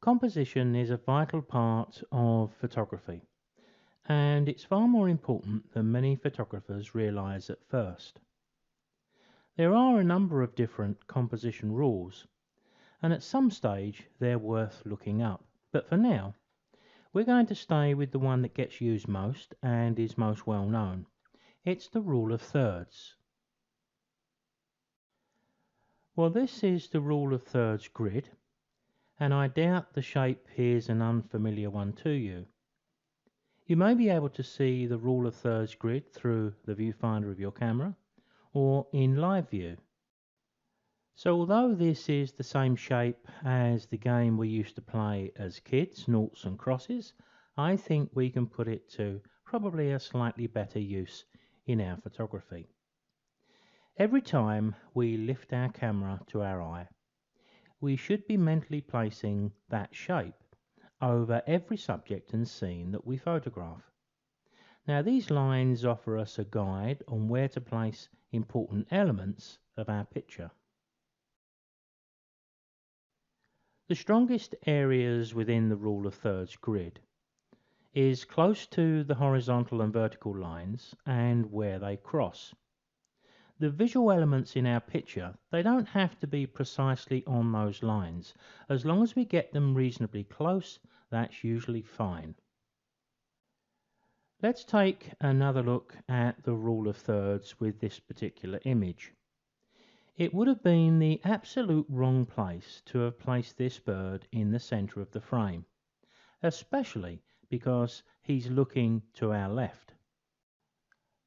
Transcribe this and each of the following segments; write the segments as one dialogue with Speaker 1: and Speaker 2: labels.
Speaker 1: Composition is a vital part of photography, and it's far more important than many photographers realize at first. There are a number of different composition rules, and at some stage they're worth looking up. But for now, we're going to stay with the one that gets used most and is most well known. It's the rule of thirds. Well, this is the rule of thirds grid, and I doubt the shape is an unfamiliar one to you. You may be able to see the rule of thirds grid through the viewfinder of your camera or in live view. So although this is the same shape as the game we used to play as kids, noughts and crosses, I think we can put it to probably a slightly better use in our photography. Every time we lift our camera to our eye, we should be mentally placing that shape over every subject and scene that we photograph. Now these lines offer us a guide on where to place important elements of our picture. The strongest areas within the rule of thirds grid is close to the horizontal and vertical lines and where they cross. The visual elements in our picture, they don't have to be precisely on those lines. As long as we get them reasonably close, that's usually fine. Let's take another look at the rule of thirds with this particular image. It would have been the absolute wrong place to have placed this bird in the center of the frame, especially because he's looking to our left.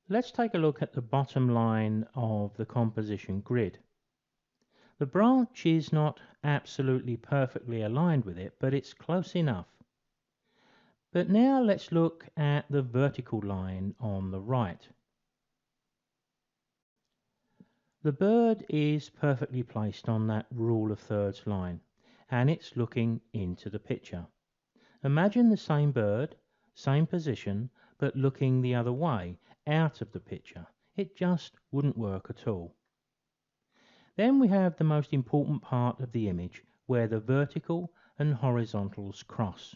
Speaker 1: Let's take a look at the bottom line of the composition grid. The branch is not absolutely perfectly aligned with it, but it's close enough. But now let's look at the vertical line on the right. The bird is perfectly placed on that rule of thirds line, and it's looking into the picture. Imagine the same bird, same position, but looking the other way, out of the picture. It just wouldn't work at all. Then we have the most important part of the image, where the vertical and horizontals cross.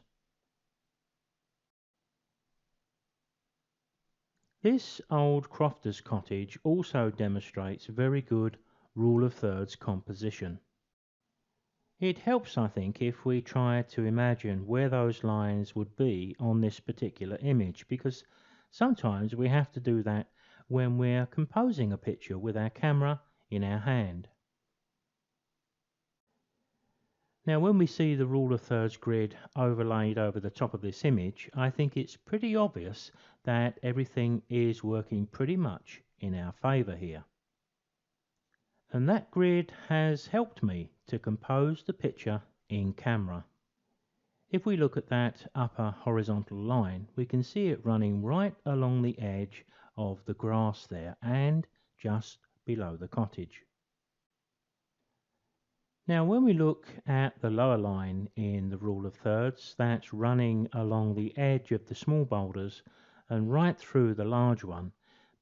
Speaker 1: This old crofter's cottage also demonstrates very good rule of thirds composition. It helps, I think, if we try to imagine where those lines would be on this particular image, because sometimes we have to do that when we're composing a picture with our camera in our hand. Now when we see the rule of thirds grid overlaid over the top of this image, I think it's pretty obvious that everything is working pretty much in our favor here. And that grid has helped me to compose the picture in camera. If we look at that upper horizontal line, we can see it running right along the edge of the grass there and just below the cottage. Now when we look at the lower line in the rule of thirds, that's running along the edge of the small boulders and right through the large one,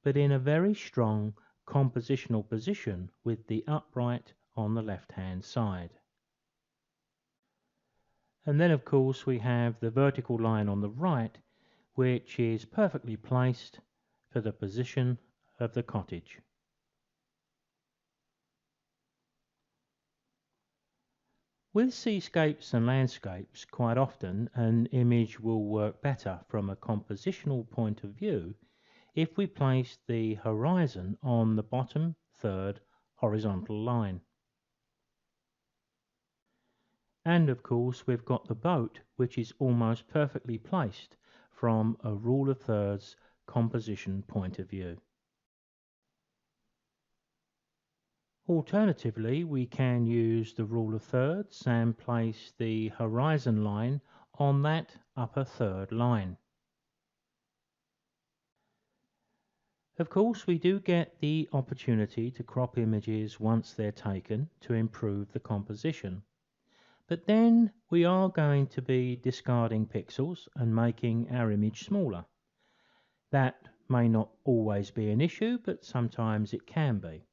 Speaker 1: but in a very strong compositional position with the upright on the left hand side. And then of course we have the vertical line on the right, which is perfectly placed for the position of the cottage. With seascapes and landscapes, quite often an image will work better from a compositional point of view if we place the horizon on the bottom third horizontal line. And of course we've got the boat, which is almost perfectly placed from a rule of thirds composition point of view. Alternatively, we can use the rule of thirds and place the horizon line on that upper third line. Of course, we do get the opportunity to crop images once they're taken to improve the composition. But then we are going to be discarding pixels and making our image smaller. That may not always be an issue, but sometimes it can be.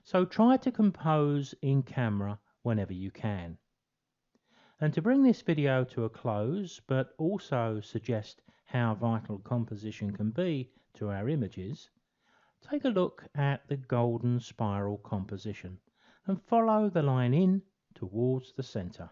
Speaker 1: So try to compose in camera whenever you can. And to bring this video to a close, but also suggest how vital composition can be to our images, take a look at the golden spiral composition and follow the line in towards the centre.